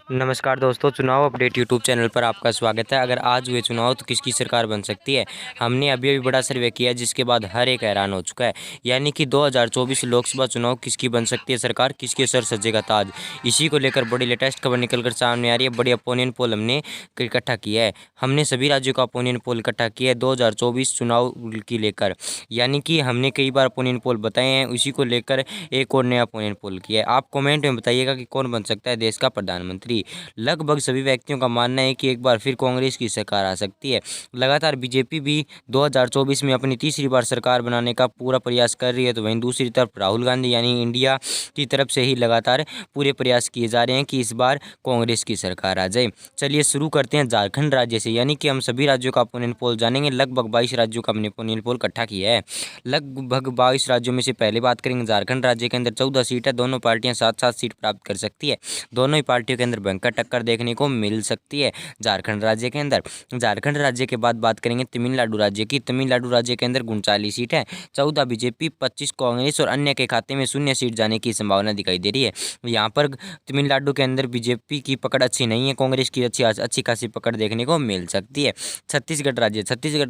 नमस्कार दोस्तों, चुनाव अपडेट यूट्यूब चैनल पर आपका स्वागत है। अगर आज हुए चुनाव तो किसकी सरकार बन सकती है, हमने अभी अभी बड़ा सर्वे किया जिसके बाद हर एक हैरान हो चुका है। यानी कि 2024 लोकसभा चुनाव किसकी बन सकती है सरकार, किसके सर सजेगा ताज। इसी को लेकर बड़ी लेटेस्ट खबर निकल कर सामने आ रही है। बड़ी ओपिनियन पोल हमने इकट्ठा किया है। हमने सभी राज्यों का ओपिनियन पोल इकट्ठा किया है 2024 चुनाव की लेकर। यानी कि हमने कई बार ओपिनियन पोल बताए हैं, उसी को लेकर एक और नया ओपिनियन पोल किया है। आप कमेंट में बताइएगा कि कौन बन सकता है देश का प्रधानमंत्री। लगभग सभी व्यक्तियों का मानना है कि एक बार फिर कांग्रेस की सरकार आ सकती है। लगातार बीजेपी भी 2024 में अपनी तीसरी बार सरकार बनाने का पूरा प्रयास कर रही है, तो वहीं दूसरी तरफ राहुल गांधी यानी इंडिया की तरफ से ही लगातार पूरे प्रयास किए जा रहे हैं कि इस बार कांग्रेस की सरकार आ जाए। चलिए शुरू करते हैं झारखंड राज्य से। यानी कि हम सभी राज्यों का ओपिनियन पोल जानेंगे। लगभग 22 राज्यों का हमने ओपिनियन पोल इकट्ठा किया है। लगभग 22 राज्यों में से पहले बात करेंगे झारखंड राज्य के अंदर 14 सीट है। दोनों पार्टियां 7-7 सीट प्राप्त कर सकती है। दोनों ही पार्टियों के अंदर भयंकर टक्कर देखने को मिल सकती है झारखंड राज्य के अंदर। झारखंड राज्य के बाद बात करेंगे तमिलनाडु राज्य की। तमिलनाडु राज्य के अंदर 39 सीट है। 14 बीजेपी, 25 कांग्रेस और अन्य के खाते में 0 सीट जाने की संभावना दिखाई दे रही है। यहाँ पर तमिलनाडु के अंदर बीजेपी की पकड़ अच्छी नहीं है, कांग्रेस की अच्छी खासी पकड़ देखने को मिल सकती है। छत्तीसगढ़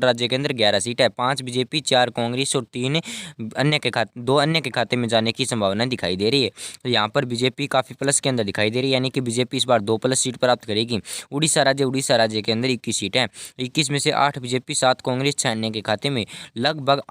राज्य के अंदर 11 सीट है। 5 बीजेपी, 4 कांग्रेस और 2 अन्य के खाते में जाने की संभावना दिखाई दे रही है। तो यहाँ पर बीजेपी काफी प्लस के अंदर दिखाई दे रही है, यानी कि बीजेपी इस बार 2 प्लस सीट प्राप्त करेगी। उड़ीसा राज्य के अंदर 21 सीट है। 21 में से 8 बीजेपी, 7 कांग्रेस, 6 अन्य के खाते में। लगभग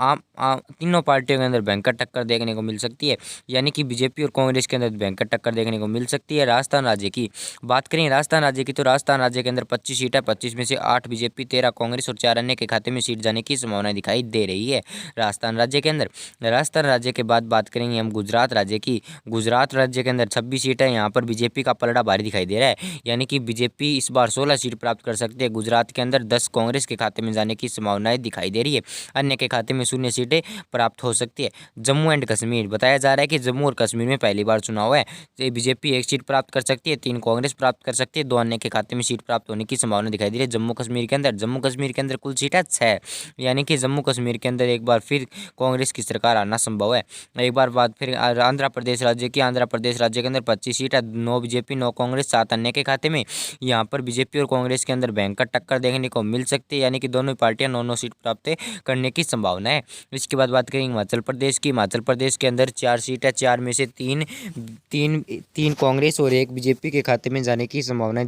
तीनों पार्टियों के अंदर भयंकर टक्कर देखने को मिल सकती है। यानी कि बीजेपी और कांग्रेस के अंदर भयंकर टक्कर देखने को मिल सकती है। राजस्थान राज्य की बात करें, राजस्थान राज्य की, तो राजस्थान राज्य के अंदर 25 सीट है। 25 में से 8 बीजेपी, 13 कांग्रेस और 4 अन्य के खाते में सीट जाने की संभावना दिखाई दे रही है राजस्थान राज्य के अंदर। राजस्थान राज्य के बाद बात करेंगे हम गुजरात राज्य की। गुजरात राज्य के अंदर 26 सीट है। यहाँ पर बीजेपी का पलड़ा भारी दिखाई दे रहा है। यानी कि बीजेपी इस बार 16 सीट प्राप्त कर सकती है। गुजरात के अंदर 10 कांग्रेस के खाते में जाने की संभावनाएं दिखाई दे रही है। अन्य के खाते में 0 सीटें प्राप्त हो सकती है। जम्मू एंड कश्मीर, बताया जा रहा है कि जम्मू और कश्मीर में पहली बार चुनाव है। बीजेपी 1 सीट प्राप्त कर सकती है, 3 कांग्रेस प्राप्त कर सकती है, 2 अन्य के खाते में सीट प्राप्त होने की संभावना दिखाई दे रही है। जम्मू कश्मीर के अंदर कुल सीट है 6। यानी कि जम्मू कश्मीर के अंदर एक बार फिर कांग्रेस की सरकार आना संभव है। एक बार बात फिर आंध्र प्रदेश राज्य की। आंध्र प्रदेश राज्य के अंदर 25 सीट है। 9 बीजेपी, 9 कांग्रेस, 7 अन्य के खाते में। यहाँ पर बीजेपी और कांग्रेस के अंदर भयंकर टक्कर देखने को मिल सकती है। यानी कि दोनों पार्टियां 9-9 सीट प्राप्त करने की संभावना है। इसके बाद बात करेंगे हिमाचल प्रदेश की। हिमाचल प्रदेश के अंदर 4 सीट है। 4 में से तीन कांग्रेस और 1 बीजेपी के खाते में जाने की संभावना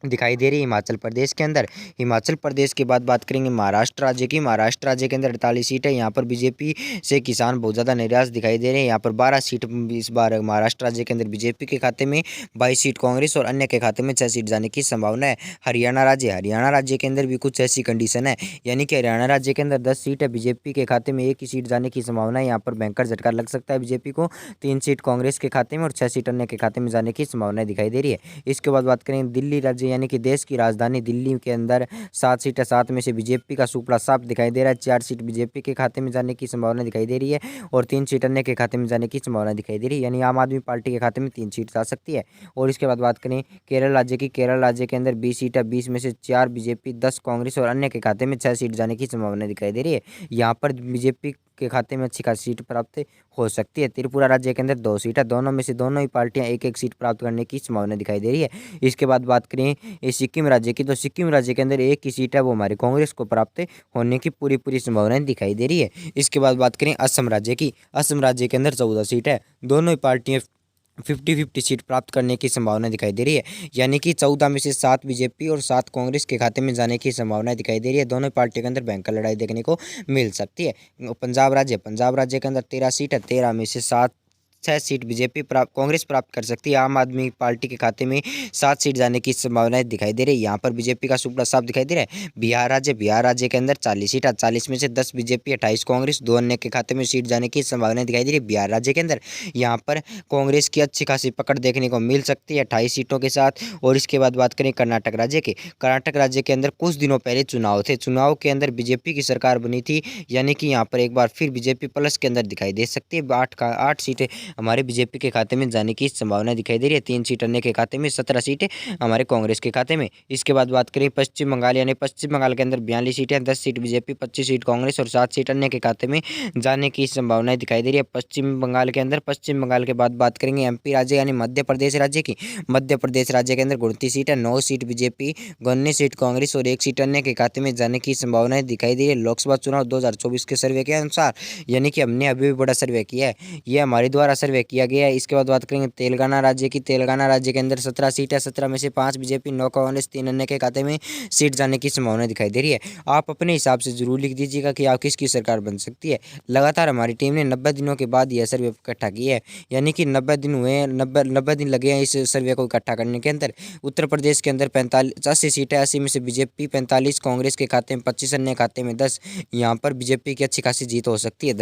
दिखाई दे रही है हिमाचल प्रदेश के अंदर। हिमाचल प्रदेश के बाद बात करेंगे महाराष्ट्र राज्य की। महाराष्ट्र राज्य के अंदर 48 सीट है। यहाँ पर बीजेपी से किसान बहुत ज़्यादा निराश दिखाई दे रहे हैं। यहाँ पर 12 सीट इस बार महाराष्ट्र राज्य के अंदर बीजेपी के खाते में, 22 सीट कांग्रेस और अन्य के खाते में 6 सीट जाने की संभावना है। हरियाणा राज्य के अंदर भी कुछ ऐसी कंडीशन है। यानी कि हरियाणा राज्य के अंदर 10 सीट है। बीजेपी के खाते में 1 ही सीट जाने की संभावना है। यहाँ पर भयंकर झटका लग सकता है बीजेपी को। 3 सीट कांग्रेस के खाते में और 6 सीट अन्य के खाते में जाने की संभावना दिखाई दे रही है। इसके बाद बात करें दिल्ली राज्य, यानी कि देश की राजधानी दिल्ली के अंदर 7 सीट है। 7 में से बीजेपी का सुपड़ा साफ दिखाई दे रहा है। 4 सीट बीजेपी के खाते में जाने की संभावना दिखाई दे रही है और 3 सीट अन्य के खाते में जाने की संभावना दिखाई दे रही है। यानी आम आदमी पार्टी के खाते में 3 सीट जा सकती है। और इसके बाद बात करें केरल राज्य की। केरल राज्य के अंदर 20 सीट है। 20 में से 4 बीजेपी, 10 कांग्रेस और अन्य के खाते में 6 सीट जाने की संभावना दिखाई दे रही है। यहाँ पर बीजेपी के खाते में अच्छी खासी सीट प्राप्त हो सकती है। त्रिपुरा राज्य के अंदर 2 सीट है। दोनों में से दोनों ही पार्टियां 1-1 सीट प्राप्त करने की संभावना दिखाई दे रही है। इसके बाद बात करें सिक्किम राज्य की, तो सिक्किम राज्य के अंदर 1 ही सीट है, वो हमारे कांग्रेस को प्राप्त होने की पूरी संभावनाएं दिखाई दे रही है। इसके बाद बात करें असम राज्य की। असम राज्य के अंदर 14 सीट है। दोनों ही पार्टियां 50-50 सीट प्राप्त करने की संभावना दिखाई दे रही है। यानी कि 14 में से 7 बीजेपी और 7 कांग्रेस के खाते में जाने की संभावना दिखाई दे रही है। दोनों पार्टियों के अंदर भयंकर लड़ाई देखने को मिल सकती है। पंजाब राज्य के अंदर 13 सीट है। 13 में से 6 सीट बीजेपी कांग्रेस प्राप्त कर सकती है। आम आदमी पार्टी के खाते में 7 सीट जाने की संभावनाएं दिखाई दे रही है। यहाँ पर बीजेपी का सुपड़ा साफ दिखाई दे रहा है। बिहार राज्य के अंदर 40 सीट है। 40 में से 10 बीजेपी, 28 कांग्रेस, 2 अन्य के खाते में सीट जाने की संभावना दिखाई दे रही है बिहार राज्य के अंदर। यहाँ पर कांग्रेस की अच्छी खासी पकड़ देखने को मिल सकती है 28 सीटों के साथ। और इसके बाद बात करें कर्नाटक राज्य की। कर्नाटक राज्य के अंदर कुछ दिनों पहले चुनाव थे। चुनाव के अंदर बीजेपी की सरकार बनी थी। यानी कि यहाँ पर एक बार फिर बीजेपी प्लस के अंदर दिखाई दे सकती है। 8 सीटें हमारे बीजेपी के खाते में जाने की संभावना दिखाई दे रही है। 3 सीट अन्य के खाते में, 17 सीटें हमारे कांग्रेस के खाते में। इसके बाद बात करें पश्चिम बंगाल, यानी पश्चिम बंगाल के अंदर 42 सीटें, 10 सीट बीजेपी, 25 सीट कांग्रेस और 7 सीट अन्य के खाते में जाने की संभावनाएं दिखाई दे रही है पश्चिम बंगाल के अंदर। पश्चिम बंगाल के बाद बात करेंगे एमपी राज्य यानी मध्य प्रदेश राज्य की। मध्य प्रदेश राज्य के अंदर 29 सीट है, 9 सीट बीजेपी, 19 सीट कांग्रेस और 1 सीट अन्य के खाते में जाने की संभावनाएं दिखाई दे रही है लोकसभा चुनाव 2024 के सर्वे के अनुसार, यानी कि हमने अभी भी बड़ा सर्वे किया है, यह हमारे द्वारा सर्वे किया गया है। इसके बाद बात करेंगे तेलंगाना राज्य की। तेलंगाना राज्य के अंदर 17 सीट है, 17 में से 5 बीजेपी, 9 कांग्रेस, 3 अन्य के खाते में सीट जाने की संभावना दिखाई दे रही है। आप अपने हिसाब से जरूर लिख दीजिएगा कि आप किसकी सरकार बन सकती है। लगातार हमारी टीम ने 90 दिनों के बाद यह सर्वे इकट्ठा किया है, यानी कि 90 दिन हुए हैं, 90 दिन लगे हैं इस सर्वे को इकट्ठा करने के अंदर। उत्तर प्रदेश के अंदर 80 सीटें, 80 में से बीजेपी 45, कांग्रेस के खाते में 25, अन्य खाते में 10। यहाँ पर बीजेपी की अच्छी खासी जीत हो सकती है।